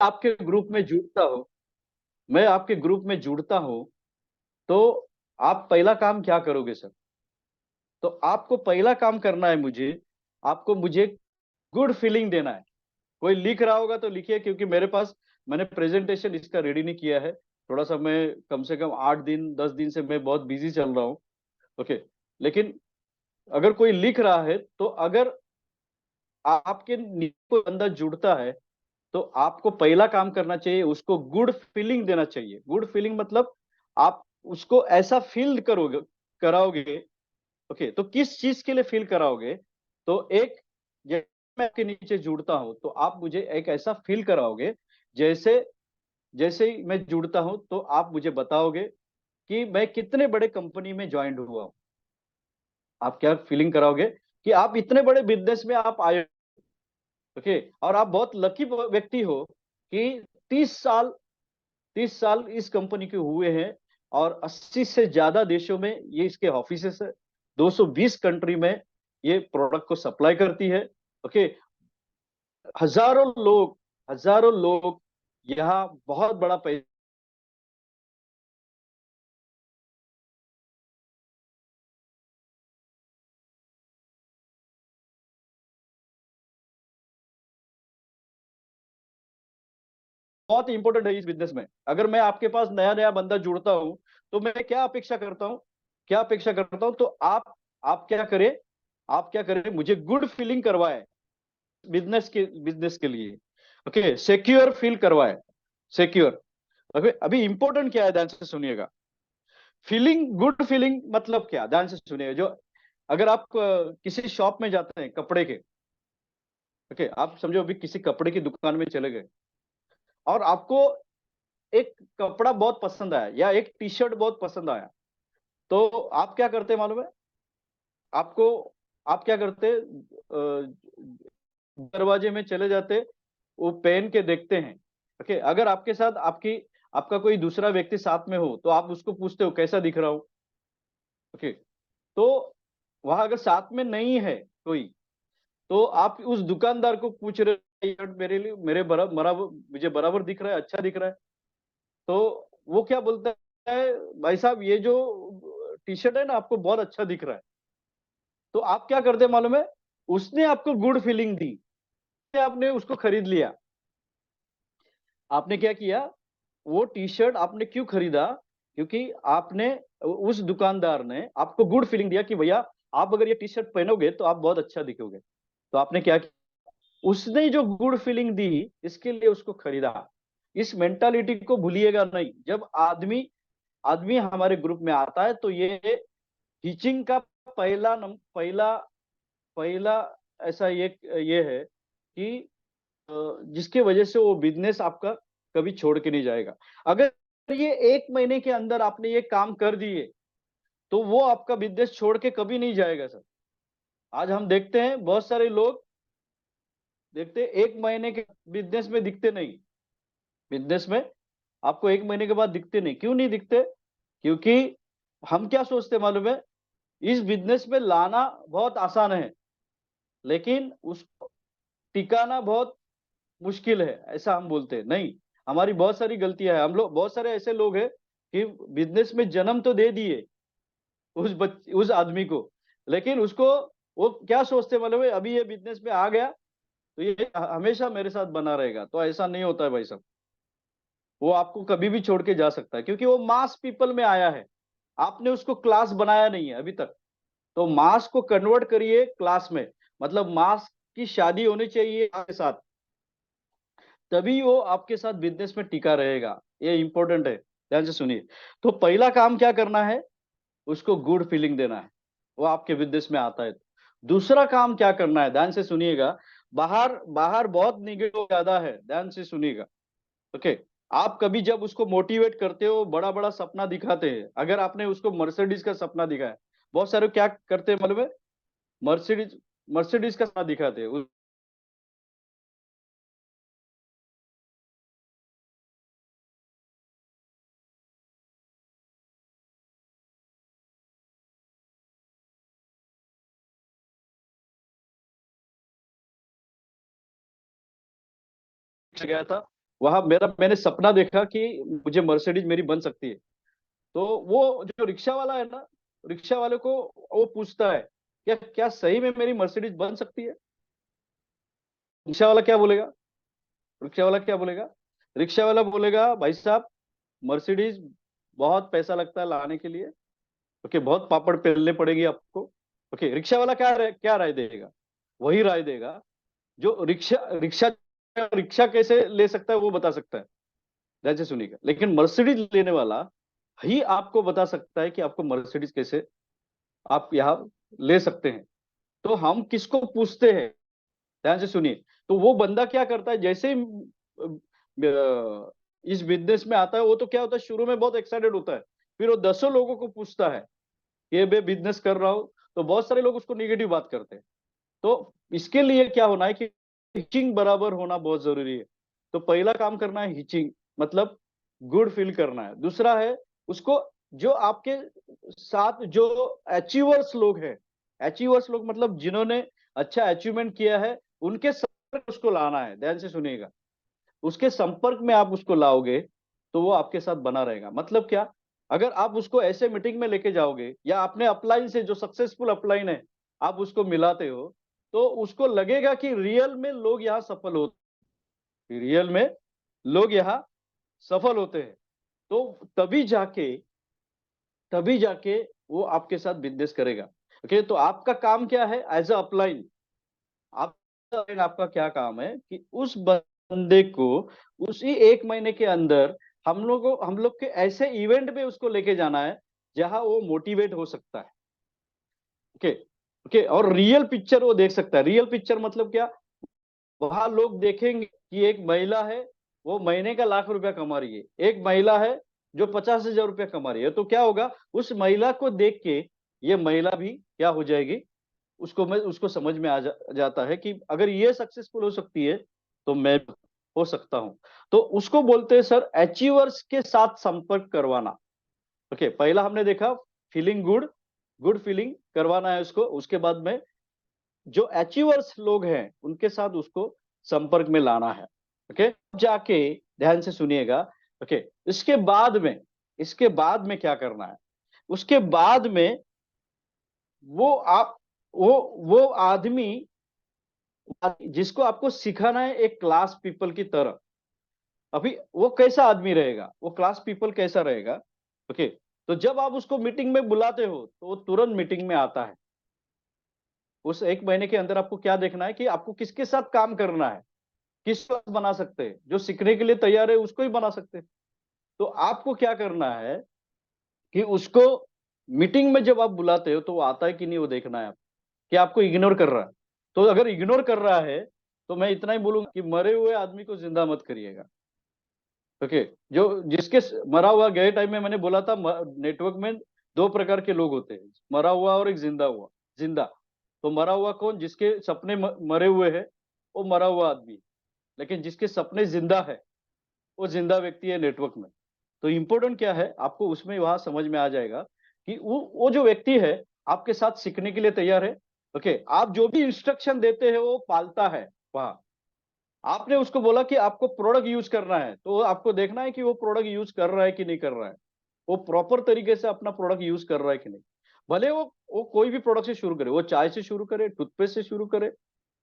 आपके ग्रुप में जुड़ता हूँ मैं आपके ग्रुप में जुड़ता हूँ, तो आप पहला काम क्या करोगे सर? तो आपको पहला काम करना है, आपको मुझे गुड फीलिंग देना है। कोई लिख रहा होगा तो लिखिए, क्योंकि मैंने प्रेजेंटेशन इसका रेडी नहीं किया है। थोड़ा सा मैं कम से कम 8 दिन 10 दिन से मैं बहुत बिजी चल रहा हूँ। ओके। लेकिन अगर कोई लिख रहा है, तो अगर आपके कोई बंदा जुड़ता है, तो आपको पहला काम करना चाहिए, उसको गुड फीलिंग देना चाहिए। गुड फीलिंग मतलब आप उसको ऐसा फील करोगे, कराओगे। ओके, तो किस चीज के लिए फील कराओगे? तो एक, जैसे मैं आपके नीचे जुड़ता हूं, तो आप मुझे एक ऐसा फील कराओगे, जैसे जैसे ही मैं जुड़ता हूं, तो आप मुझे बताओगे कि मैं कितने बड़े कंपनी में ज्वाइन हुआ हूं। आप क्या फीलिंग कराओगे कि आप इतने बड़े बिजनेस में आप आए। ओके, और आप बहुत लकी व्यक्ति हो कि 30 साल 30 साल इस कंपनी के हुए हैं, और 80 से ज्यादा देशों में ये इसके ऑफिसेस है। 220 कंट्री में ये प्रोडक्ट को सप्लाई करती है। ओके। हजारों लोग हजारों लोग यहाँ बहुत बड़ा पैसा। बहुत इंपॉर्टेंट है इस बिजनेस में। अगर मैं आपके पास नया नया बंदा जुड़ता हूं, तो मैं क्या अपेक्षा करता हूं? तो आप क्या करें? मुझे गुड फीलिंग करवाए, बिजनेस के लिए। ओके, सिक्योर फील करवाए, सिक्योर। अभी अभी इंपॉर्टेंट क्या है, ध्यान से सुनिएगा। फीलिंग, गुड फीलिंग मतलब क्या, ध्यान से सुनिएगा। जो अगर आप किसी शॉप में जाते हैं कपड़े के, ओके, आप समझो अभी किसी कपड़े की दुकान में चले गए, और आपको एक कपड़ा बहुत पसंद आया, या एक टी शर्ट बहुत पसंद आया, तो आप क्या करते हैं मालूम है? आपको आप क्या करते? दरवाजे में चले जाते, वो पहन के देखते हैं। ओके, अगर आपके साथ आपका कोई दूसरा व्यक्ति साथ में हो, तो आप उसको पूछते हो कैसा दिख रहा हूं। ओके। तो वहां अगर साथ में नहीं है कोई, तो आप उस दुकानदार को पूछ रहे हैं, "यार, मेरे लिए मेरे बराबर बराबर मुझे बराबर दिख रहा है, अच्छा दिख रहा है।" तो वो क्या बोलता है, "भाई साहब, ये जो टी शर्ट है ना, आपको बहुत अच्छा दिख रहा है।" तो आप क्या करते हैं मालूम है? उसने आपको गुड फीलिंग दी, आपने उसको खरीद लिया। आपने क्या किया? वो टी शर्ट आपने क्यों खरीदा? क्योंकि आपने उस दुकानदार ने आपको गुड फीलिंग दिया कि भैया, आप अगर ये टी शर्ट पहनोगे तो आप बहुत अच्छा दिखोगे। तो आपने क्या किया? उसने जो गुड फीलिंग दी, इसके लिए उसको खरीदा। इस मेंटालिटी को भूलिएगा नहीं। जब आदमी आदमी हमारे ग्रुप में आता है, तो ये टीचिंग का पहला पहला ऐसा ये है कि जिसके वजह से वो बिजनेस आपका कभी छोड़ के नहीं जाएगा। अगर ये 1 महीने के अंदर आपने ये काम कर दिए, तो वो आपका बिजनेस छोड़ के कभी नहीं जाएगा सर। आज हम देखते हैं बहुत सारे लोग, देखते हैं 1 महीने के बिजनेस में दिखते नहीं। बिजनेस में आपको 1 महीने के बाद दिखते नहीं। क्यों नहीं दिखते? क्योंकि हम क्या सोचते मालूम है? इस बिजनेस में लाना बहुत आसान है, लेकिन उसको टिकाना बहुत मुश्किल है, ऐसा हम बोलते हैं। नहीं, हमारी बहुत सारी गलतियां हैं। हम लोग, बहुत सारे ऐसे लोग हैं कि बिजनेस में जन्म तो दे दिए उस आदमी को, लेकिन उसको, वो क्या सोचते मालूम है? अभी ये बिजनेस में आ गया, तो ये हमेशा मेरे साथ बना रहेगा। तो ऐसा नहीं होता है भाई साहब। वो आपको कभी भी छोड़ के जा सकता है, क्योंकि वो मास पीपल में आया है। आपने उसको क्लास बनाया नहीं है अभी तक। तो मास को कन्वर्ट करिए क्लास में। मतलब मास की शादी होनी चाहिए आपके साथ, तभी वो आपके साथ बिजनेस में टिका रहेगा। ये इंपॉर्टेंट है, ध्यान से सुनिए। तो पहला काम क्या करना है? उसको गुड फीलिंग देना है, वो आपके बिजनेस में आता है। दूसरा काम क्या करना है, ध्यान से सुनिएगा। बाहर बाहर बहुत निगेटिव ज्यादा है, ध्यान से सुनिएगा। ओके। आप कभी जब उसको मोटिवेट करते हो, बड़ा बड़ा सपना दिखाते हैं। अगर आपने उसको मर्सिडीज का सपना दिखाया, बहुत सारे क्या करते हैं मालूम है? मर्सिडीज मर्सिडीज का सपना दिखाते हैं। गया था, वहां मैंने सपना देखा कि मुझे मर्सिडीज मेरी बन सकती है। तो वो जो रिक्शा वाला है ना, रिक्शा वाले को वो पूछता है, क्या क्या सही में मेरी मर्सिडीज बन सकती है? रिक्शा वाला क्या बोलेगा? रिक्शा वाला क्या बोलेगा? रिक्शा वाला बोलेगा, भाई साहब, मर्सिडीज बहुत पैसा लगता है लाने के लिए। ओके, बहुत पापड़ बेलने पड़ेगी आपको। ओके, रिक्शा वाला क्या राय देगा? वही राय देगा जो रिक्शा रिक्शा रिक्शा कैसे ले सकता है वो बता सकता है। ध्यान से सुनिएगा, लेकिन मर्सिडीज लेने वाला ही आपको बता सकता है कि आपको मर्सिडीज कैसे आप यहाँ ले सकते हैं। तो हम किसको पूछते हैं? ध्यान से सुनिए। तो वो बंदा क्या करता है, जैसे ही इस बिजनेस में आता है, वो तो क्या होता है, शुरू में बहुत एक्साइटेड होता है। फिर वो दसों लोगों को पूछता है कि मैं बिजनेस कर रहा हूं। तो बहुत सारे लोग उसको निगेटिव बात करते हैं। तो इसके लिए क्या होना है कि हिचिंग बराबर होना बहुत जरूरी है। तो पहला काम करना है हिचिंग, मतलब गुड फील करना है। दूसरा है उसको, जो आपके साथ जो अचीवर्स लोग हैं, अचीवर्स लोग मतलब जिन्होंने अच्छा अचीवमेंट किया है, उनके संपर्क उसको लाना है। ध्यान से सुनिएगा, उसके संपर्क में आप उसको लाओगे तो वो आपके साथ बना रहेगा। मतलब क्या, अगर आप उसको ऐसे मीटिंग में लेके जाओगे या अपने अपलाइन से, जो सक्सेसफुल अपलाइन है, आप उसको मिलाते हो, तो उसको लगेगा कि रियल में लोग यहाँ सफल होते, रियल में लोग यहाँ सफल होते हैं। तो तभी जाके वो आपके साथ बिजनेस करेगा। ओके, तो आपका काम क्या है एज अ अपलाइन? आप आपका क्या काम है कि उस बंदे को उसी 1 महीने के अंदर हम लोग के ऐसे इवेंट में उसको लेके जाना है जहां वो मोटिवेट हो सकता है। ओके। ओके, और रियल पिक्चर वो देख सकता है। रियल पिक्चर मतलब क्या? वहां लोग देखेंगे कि एक महिला है, वो महीने का ₹1,00,000 कमा रही है। एक महिला है जो ₹50,000 कमा रही है। तो क्या होगा, उस महिला को देख के ये महिला भी क्या हो जाएगी, उसको समझ में जाता है कि अगर ये सक्सेसफुल हो सकती है तो मैं हो सकता हूं। तो उसको बोलते हैं सर अचीवर्स के साथ संपर्क करवाना। ओके, पहला हमने देखा फीलिंग गुड, गुड फीलिंग करवाना है उसको। उसके बाद में जो अचीवर्स लोग हैं उनके साथ उसको संपर्क में लाना है। ओके, जाके ध्यान से सुनिएगा। ओके, इसके बाद में क्या करना है? उसके बाद में वो आप वो आदमी जिसको आपको सिखाना है एक क्लास पीपल की तरह, अभी वो कैसा आदमी रहेगा, वो क्लास पीपल कैसा रहेगा? ओके, तो जब आप उसको मीटिंग में बुलाते हो तो वो तुरंत मीटिंग में आता है। उस 1 महीने के अंदर आपको क्या देखना है कि आपको किसके साथ काम करना है, किस साथ बना सकते हैं, जो सीखने के लिए तैयार है उसको ही बना सकते हैं। तो आपको क्या करना है कि उसको मीटिंग में जब आप बुलाते हो तो वो आता है कि नहीं, वो देखना है आप, कि आपको इग्नोर कर रहा है। तो अगर इग्नोर कर रहा है तो मैं इतना ही बोलूंगा कि मरे हुए आदमी को जिंदा मत करिएगा। ओके, जो जिसके मरा हुआ, गए टाइम में मैंने बोला था नेटवर्क में दो प्रकार के लोग होते हैं, मरा हुआ और एक जिंदा हुआ। जिंदा, तो मरा हुआ कौन? जिसके सपने मरे हुए हैं, वो मरा हुआ आदमी। लेकिन जिसके सपने जिंदा है, वो जिंदा व्यक्ति है नेटवर्क में। तो इंपॉर्टेंट क्या है आपको उसमें वहां समझ में आ जाएगा कि वो जो व्यक्ति है आपके साथ सीखने के लिए तैयार है। ओके, आप जो भी इंस्ट्रक्शन देते हैं वो पालता है। वहां आपने उसको बोला कि आपको प्रोडक्ट यूज करना है, तो आपको देखना है कि वो प्रोडक्ट यूज कर रहा है कि नहीं कर रहा है, वो प्रॉपर तरीके से अपना प्रोडक्ट यूज कर रहा है कि नहीं। भले वो कोई भी प्रोडक्ट से शुरू करे, वो चाय से शुरू करे, टूथपेस्ट से शुरू करे।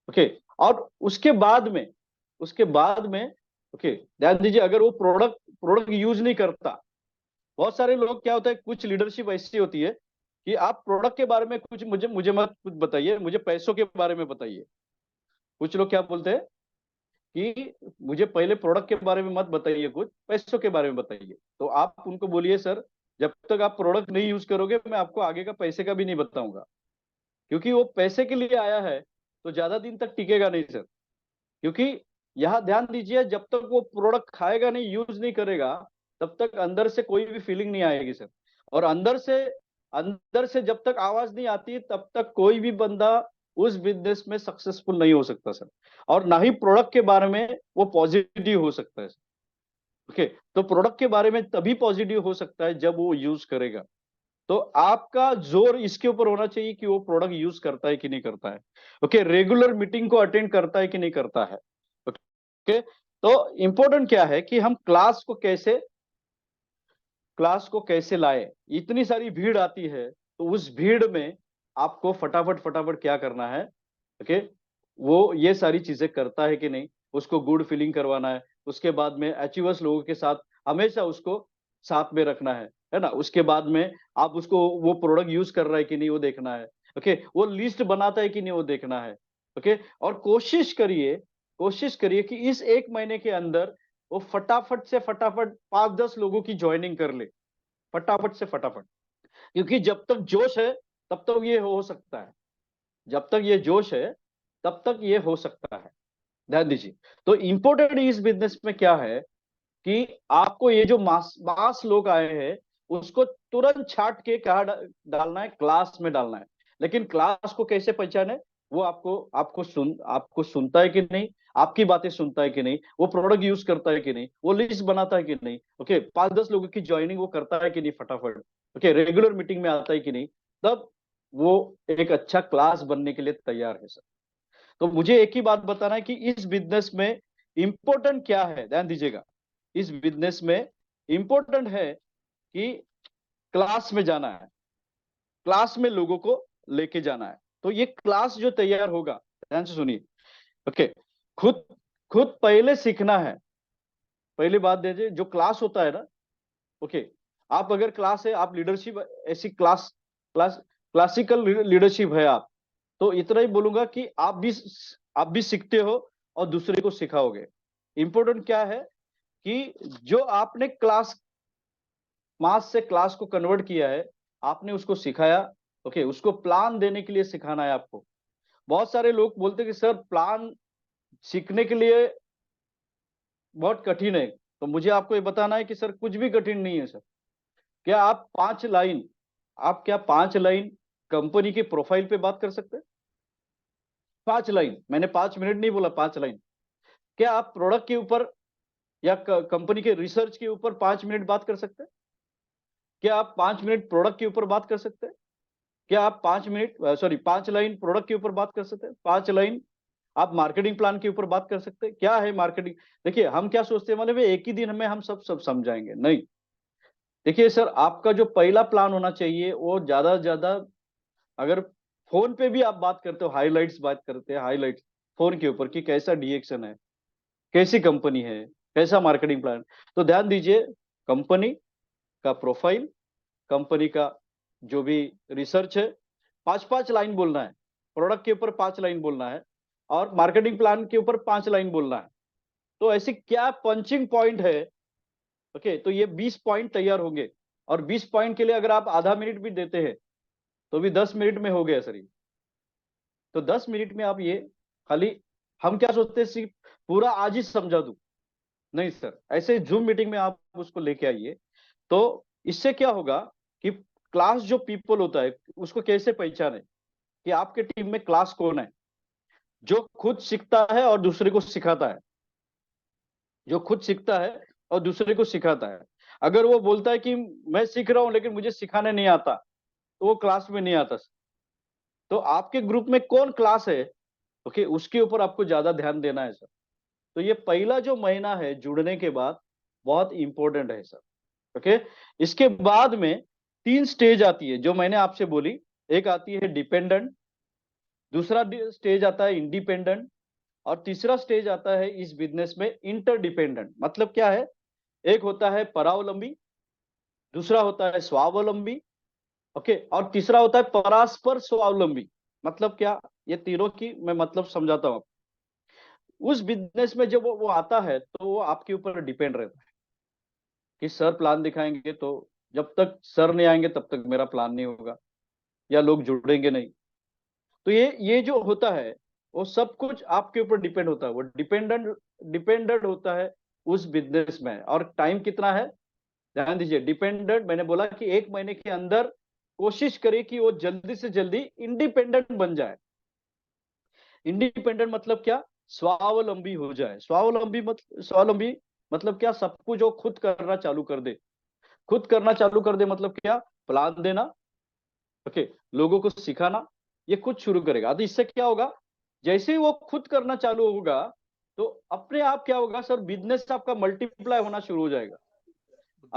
ओके, और उसके बाद में ओके, ध्यान दीजिए, अगर वो प्रोडक्ट प्रोडक्ट यूज नहीं करता, बहुत सारे लोग क्या होता है, कुछ लीडरशिप ऐसी होती है कि आप प्रोडक्ट के बारे में कुछ मुझे मुझे मत कुछ बताइए, मुझे पैसों के बारे में बताइए। कुछ लोग क्या बोलते हैं कि मुझे पहले प्रोडक्ट के बारे में मत बताइए, कुछ पैसों के बारे में बताइए। तो आप उनको बोलिए, सर जब तक आप प्रोडक्ट नहीं यूज करोगे मैं आपको आगे का पैसे का भी नहीं बताऊंगा, क्योंकि वो पैसे के लिए आया है तो ज्यादा दिन तक टिकेगा नहीं सर। क्योंकि यहाँ ध्यान दीजिए, जब तक वो प्रोडक्ट खाएगा नहीं, यूज नहीं करेगा, तब तक अंदर से कोई भी फीलिंग नहीं आएगी सर। और अंदर से जब तक आवाज नहीं आती तब तक कोई भी बंदा उस बिजनेस में सक्सेसफुल नहीं हो सकता सर। और ना ही प्रोडक्ट के बारे में वो पॉजिटिव हो सकता है। ओके, तो प्रोडक्ट के बारे में तभी पॉजिटिव हो सकता है जब वो यूज करेगा। तो आपका जोर इसके ऊपर होना चाहिए कि वो प्रोडक्ट यूज करता है कि नहीं करता है। ओके, रेगुलर मीटिंग को अटेंड करता है कि नहीं करता है। ओके, तो इंपॉर्टेंट क्या है कि हम क्लास को कैसे लाए। इतनी सारी भीड़ आती है, तो उस भीड़ में आपको फटाफट फटाफट क्या करना है। ओके, वो ये सारी चीजें करता है कि नहीं, उसको गुड फीलिंग करवाना है। उसके बाद में अचीवर्स लोगों के साथ हमेशा उसको साथ में रखना है ना। उसके बाद में आप उसको वो प्रोडक्ट यूज कर रहा है कि नहीं वो देखना है। ओके, वो लिस्ट बनाता है कि नहीं वो देखना है। ओके, और कोशिश करिए कि इस एक महीने के अंदर वो फटाफट से फटाफट 5-10 लोगों की ज्वाइनिंग कर ले, फटाफट से फटाफट। क्योंकि जब तक जोश है तब तक ये हो सकता है, जब तक ये जोश है तब तक ये हो सकता है। ध्यान दीजिए। तो इंपॉर्टेंट इस बिजनेस में क्या है कि आपको ये जो मास मास लोग आए हैं उसको तुरंत छाट के कहा डालना है, क्लास में डालना है। लेकिन क्लास को कैसे पहचाने, वो आपको सुनता है कि नहीं, आपकी बातें सुनता है कि नहीं, वो प्रोडक्ट यूज करता है कि नहीं, वो लिस्ट बनाता है कि नहीं। ओके, 5-10 लोगों की ज्वाइनिंग वो करता है कि नहीं फटाफट। ओके, रेगुलर मीटिंग में आता है कि नहीं, तब वो एक अच्छा क्लास बनने के लिए तैयार है सर। तो मुझे एक ही बात बताना है कि इस बिजनेस में इंपॉर्टेंट क्या है, ध्यान दीजिएगा। इस बिजनेस में इंपॉर्टेंट है कि क्लास में जाना है, क्लास में लोगों को लेके जाना है। तो ये क्लास जो तैयार होगा, ध्यान से सुनिए। ओके, खुद खुद पहले सीखना है। पहली बात दीजिए, जो क्लास होता है ना, ओके, आप अगर क्लास है, आप लीडरशिप ऐसी क्लास क्लासिकल लीडरशिप है आप, तो इतना ही बोलूंगा कि आप भी सीखते हो और दूसरे को सिखाओगे। इंपॉर्टेंट क्या है कि जो आपने क्लास मास से क्लास को कन्वर्ट किया है, आपने उसको सिखाया। ओके, उसको प्लान देने के लिए सिखाना है आपको। बहुत सारे लोग बोलते हैं कि सर प्लान सीखने के लिए बहुत कठिन है। तो मुझे आपको ये बताना है कि सर कुछ भी कठिन नहीं है सर। क्या आप 5 लाइन, आप क्या 5 लाइन कंपनी के प्रोफाइल पे बात कर सकते हैं? 5 लाइन, मैंने 5 मिनट नहीं बोला, 5 लाइन। क्या आप प्रोडक्ट के ऊपर या कंपनी के रिसर्च के ऊपर 5 मिनट बात कर सकते हैं? क्या आप 5 मिनट प्रोडक्ट के ऊपर बात कर सकते हैं? क्या आप 5 मिनट, सॉरी, 5 लाइन प्रोडक्ट के ऊपर बात कर सकते हैं? 5 लाइन आप मार्केटिंग प्लान के ऊपर बात कर सकते हैं? क्या है मार्केटिंग? देखिए हम क्या सोचते हैं, मतलब एक ही दिन में हम सब सब समझाएंगे, नहीं। देखिए सर, आपका जो पहला प्लान होना चाहिए वो ज्यादा से ज्यादा, अगर फोन पे भी आप बात करते हो, हाईलाइट्स बात करते हैं, हाईलाइट्स फोन के ऊपर कि कैसा डीएक्शन है, कैसी कंपनी है, कैसा मार्केटिंग प्लान। तो ध्यान दीजिए, कंपनी का प्रोफाइल, कंपनी का जो भी रिसर्च है, 5-5 लाइन बोलना है। प्रोडक्ट के ऊपर 5 लाइन बोलना है, और मार्केटिंग प्लान के ऊपर 5 लाइन बोलना है। तो ऐसी क्या पंचिंग पॉइंट है। ओके, तो ये 20 पॉइंट तैयार होंगे। और 20 पॉइंट के लिए अगर आप आधा मिनट भी देते हैं तो भी 10 मिनट में हो गया सर ये। तो 10 मिनट में आप ये खाली, हम क्या सोचते हैं सिर्फ पूरा आज ही समझा दूं, नहीं सर, ऐसे जूम मीटिंग में आप उसको लेके आइए। तो इससे क्या होगा कि क्लास जो पीपल होता है उसको कैसे पहचाने कि आपके टीम में क्लास कौन है, जो खुद सीखता है और दूसरे को सिखाता है, जो खुद सीखता है और दूसरे को सिखाता है। अगर वो बोलता है कि मैं सीख रहा हूं लेकिन मुझे सिखाने नहीं आता, तो वो क्लास में नहीं आता। तो आपके ग्रुप में कौन क्लास है, ओके, उसके ऊपर आपको ज्यादा ध्यान देना है सर। तो ये पहला जो महीना है जुड़ने के बाद बहुत इंपॉर्टेंट है सर। ओके, इसके बाद में 3 स्टेज आती है जो मैंने आपसे बोली। एक आती है डिपेंडेंट, दूसरा स्टेज आता है इंडिपेंडेंट, और तीसरा स्टेज आता है इस बिजनेस में इंटरडिपेंडेंट। मतलब क्या है, एक होता है परावलंबी, दूसरा होता है स्वावलंबी, ओके, और तीसरा होता है परस्पर स्वावलंबी। मतलब क्या, ये तीनों की मैं मतलब समझाता हूँ। उस बिजनेस में जब वो आता है तो वो आपके ऊपर डिपेंड रहता है कि सर प्लान दिखाएंगे, तो जब तक सर नहीं आएंगे तब तक मेरा प्लान नहीं होगा या लोग जुड़ेंगे नहीं। तो ये जो होता है वो सब कुछ आपके ऊपर डिपेंड होता है। वो डिपेंडेंट डिपेंडेंट होता है उस बिजनेस में। और टाइम कितना है, ध्यान दीजिए। डिपेंडेंट मैंने बोला कि एक महीने के अंदर कोशिश करे कि वो जल्दी से जल्दी इंडिपेंडेंट बन जाए। इंडिपेंडेंट मतलब क्या, स्वावलंबी हो जाए। स्वावलंबी मतलब क्या, सब कुछ जो खुद करना चालू कर दे। खुद करना चालू कर दे मतलब क्या, प्लान देना, ओके, लोगों को सिखाना, ये खुद शुरू करेगा। तो इससे क्या होगा, जैसे ही वो खुद करना चालू होगा, तो अपने आप क्या होगा सर, बिजनेस आपका मल्टीप्लाई होना शुरू हो जाएगा।